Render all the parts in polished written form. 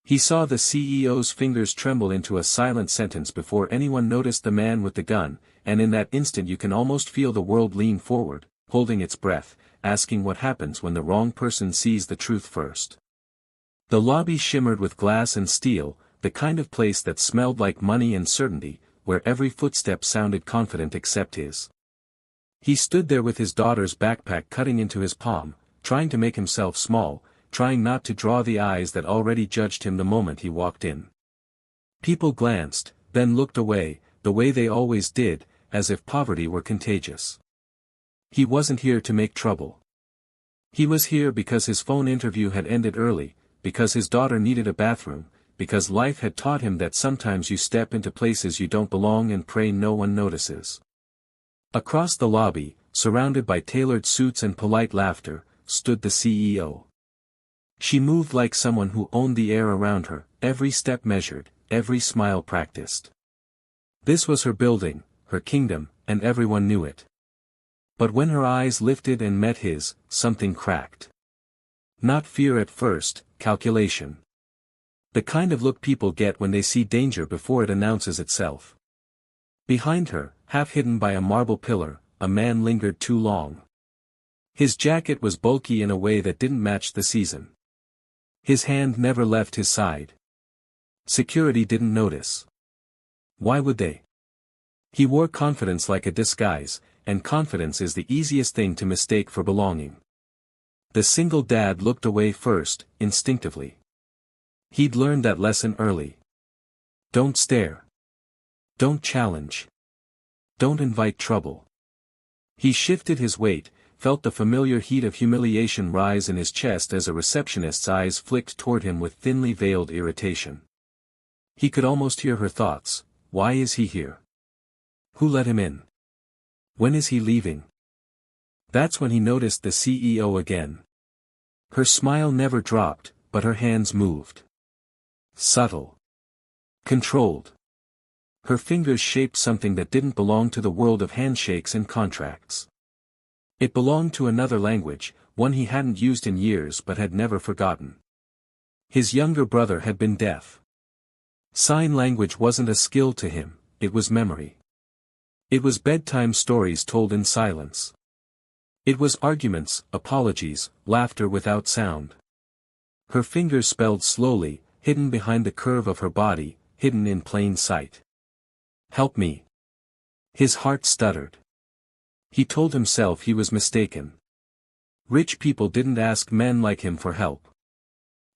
He saw the CEO's fingers tremble into a silent sentence before anyone noticed the man with the gun, and in that instant you can almost feel the world lean forward, holding its breath, asking what happens when the wrong person sees the truth first. The lobby shimmered with glass and steel, the kind of place that smelled like money and certainty, where every footstep sounded confident except his. He stood there with his daughter's backpack cutting into his palm, trying to make himself small, trying not to draw the eyes that already judged him the moment he walked in. People glanced, then looked away, the way they always did, as if poverty were contagious. He wasn't here to make trouble. He was here because his phone interview had ended early, because his daughter needed a bathroom, because life had taught him that sometimes you step into places you don't belong and pray no one notices. Across the lobby, surrounded by tailored suits and polite laughter, stood the CEO. She moved like someone who owned the air around her, every step measured, every smile practiced. This was her building, her kingdom, and everyone knew it. But when her eyes lifted and met his, something cracked. Not fear at first, calculation. The kind of look people get when they see danger before it announces itself. Behind her, half hidden by a marble pillar, a man lingered too long. His jacket was bulky in a way that didn't match the season. His hand never left his side. Security didn't notice. Why would they? He wore confidence like a disguise, and confidence is the easiest thing to mistake for belonging. The single dad looked away first, instinctively. He'd learned that lesson early. Don't stare. Don't challenge. Don't invite trouble. He shifted his weight, felt the familiar heat of humiliation rise in his chest as a receptionist's eyes flicked toward him with thinly veiled irritation. He could almost hear her thoughts. Why is he here? Who let him in? When is he leaving? That's when he noticed the CEO again. Her smile never dropped, but her hands moved. Subtle. Controlled. Her fingers shaped something that didn't belong to the world of handshakes and contracts. It belonged to another language, one he hadn't used in years but had never forgotten. His younger brother had been deaf. Sign language wasn't a skill to him, it was memory. It was bedtime stories told in silence. It was arguments, apologies, laughter without sound. Her fingers spelled slowly, hidden behind the curve of her body, hidden in plain sight. Help me. His heart stuttered. He told himself he was mistaken. Rich people didn't ask men like him for help.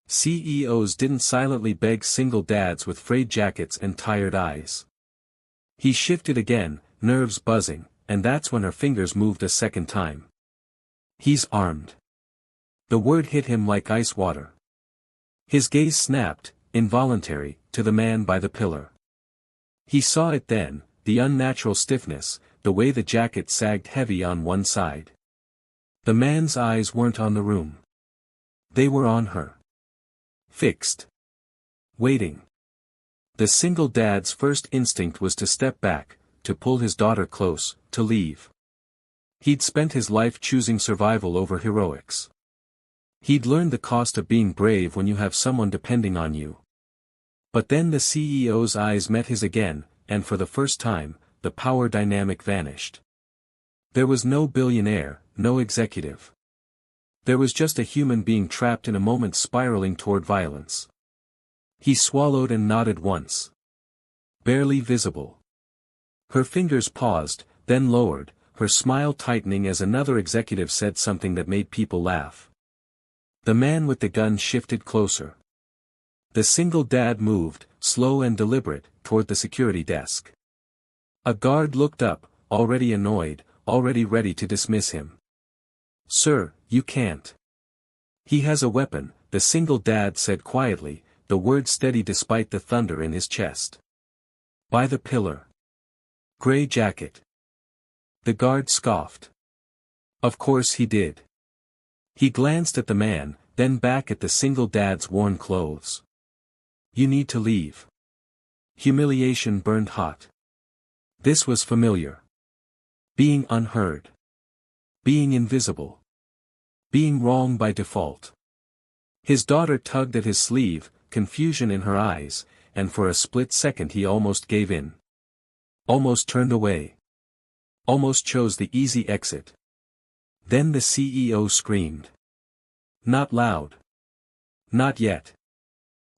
CEOs didn't silently beg single dads with frayed jackets and tired eyes. He shifted again, nerves buzzing, and that's when her fingers moved a second time. He's armed. The word hit him like ice water. His gaze snapped, involuntary, to the man by the pillar. He saw it then, the unnatural stiffness, the way the jacket sagged heavy on one side. The man's eyes weren't on the room. They were on her. Fixed. Waiting. The single dad's first instinct was to step back, to pull his daughter close, to leave. He'd spent his life choosing survival over heroics. He'd learned the cost of being brave when you have someone depending on you. But then the CEO's eyes met his again, and for the first time, the power dynamic vanished. There was no billionaire, no executive. There was just a human being trapped in a moment spiraling toward violence. He swallowed and nodded once. Barely visible. Her fingers paused, then lowered, her smile tightening as another executive said something that made people laugh. The man with the gun shifted closer. The single dad moved, slow and deliberate, toward the security desk. A guard looked up, already annoyed, already ready to dismiss him. "Sir, you can't." "He has a weapon," the single dad said quietly, the word steady despite the thunder in his chest. "By the pillar. Gray jacket." The guard scoffed. Of course he did. He glanced at the man, then back at the single dad's worn clothes. "You need to leave." Humiliation burned hot. This was familiar. Being unheard. Being invisible. Being wrong by default. His daughter tugged at his sleeve, confusion in her eyes, and for a split second he almost gave in. Almost turned away. Almost chose the easy exit. Then the CEO screamed. Not loud. Not yet.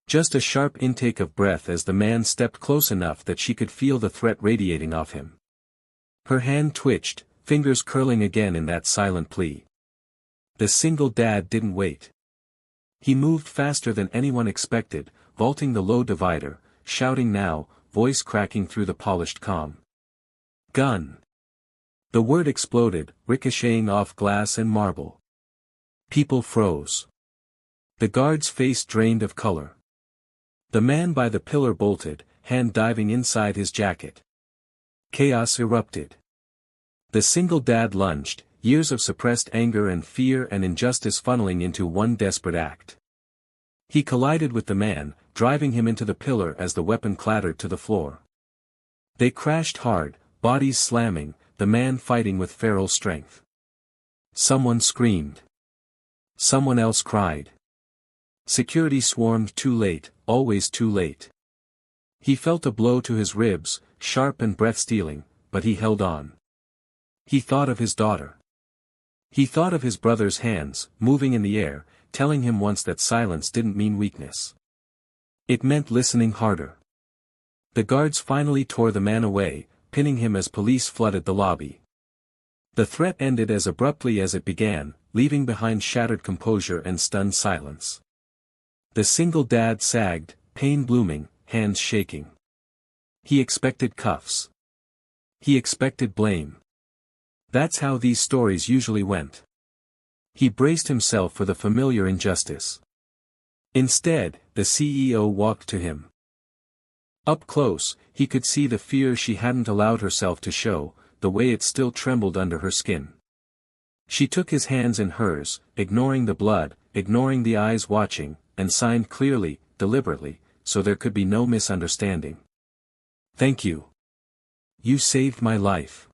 Just a sharp intake of breath as the man stepped close enough that she could feel the threat radiating off him. Her hand twitched, fingers curling again in that silent plea. The single dad didn't wait. He moved faster than anyone expected, vaulting the low divider, shouting now, voice cracking through the polished calm. Gun. The word exploded, ricocheting off glass and marble. People froze. The guard's face drained of color. The man by the pillar bolted, hand diving inside his jacket. Chaos erupted. The single dad lunged, years of suppressed anger and fear and injustice funneling into one desperate act. He collided with the man, driving him into the pillar as the weapon clattered to the floor. They crashed hard, bodies slamming, the man fighting with feral strength. Someone screamed. Someone else cried. Security swarmed too late, always too late. He felt a blow to his ribs, sharp and breath-stealing, but he held on. He thought of his daughter. He thought of his brother's hands, moving in the air, telling him once that silence didn't mean weakness. It meant listening harder. The guards finally tore the man away, pinning him as police flooded the lobby. The threat ended as abruptly as it began, leaving behind shattered composure and stunned silence. The single dad sagged, pain blooming, hands shaking. He expected cuffs. He expected blame. That's how these stories usually went. He braced himself for the familiar injustice. Instead, the CEO walked to him. Up close, he could see the fear she hadn't allowed herself to show, the way it still trembled under her skin. She took his hands in hers, ignoring the blood, ignoring the eyes watching, and signed clearly, deliberately, so there could be no misunderstanding. Thank you. You saved my life.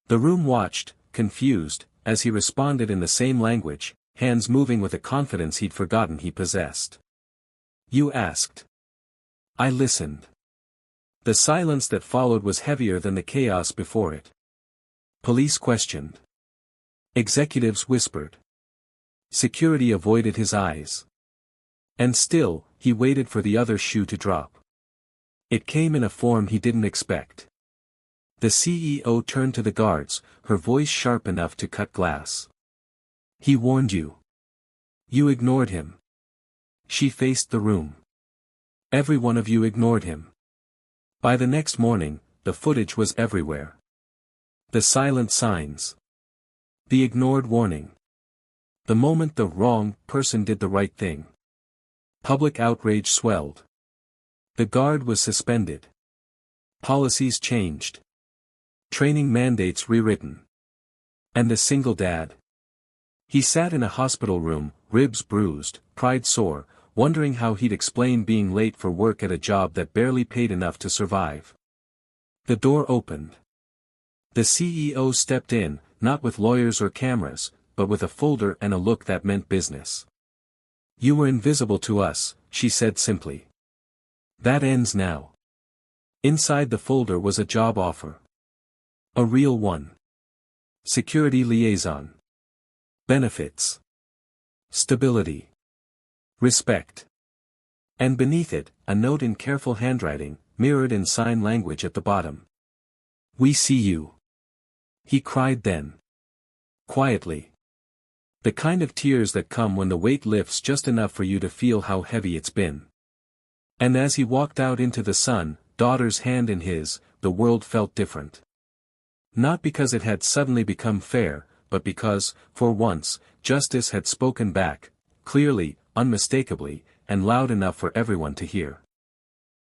The room watched, confused, as he responded in the same language, hands moving with a confidence he'd forgotten he possessed. You asked. I listened. The silence that followed was heavier than the chaos before it. Police questioned. Executives whispered. Security avoided his eyes. And still, he waited for the other shoe to drop. It came in a form he didn't expect. The CEO turned to the guards, her voice sharp enough to cut glass. He warned you. You ignored him. She faced the room. Every one of you ignored him. By the next morning, the footage was everywhere. The silent signs. The ignored warning. The moment the wrong person did the right thing. Public outrage swelled. The guard was suspended. Policies changed. Training mandates rewritten. And the single dad. He sat in a hospital room, ribs bruised, pride sore, wondering how he'd explain being late for work at a job that barely paid enough to survive. The door opened. The CEO stepped in, not with lawyers or cameras, but with a folder and a look that meant business. You were invisible to us, she said simply. That ends now. Inside the folder was a job offer. A real one. Security liaison. Benefits. Stability. Respect. And beneath it, a note in careful handwriting, mirrored in sign language at the bottom. We see you. He cried then. Quietly. The kind of tears that come when the weight lifts just enough for you to feel how heavy it's been. And as he walked out into the sun, daughter's hand in his, the world felt different. Not because it had suddenly become fair, but because, for once, justice had spoken back, clearly, unmistakably, and loud enough for everyone to hear.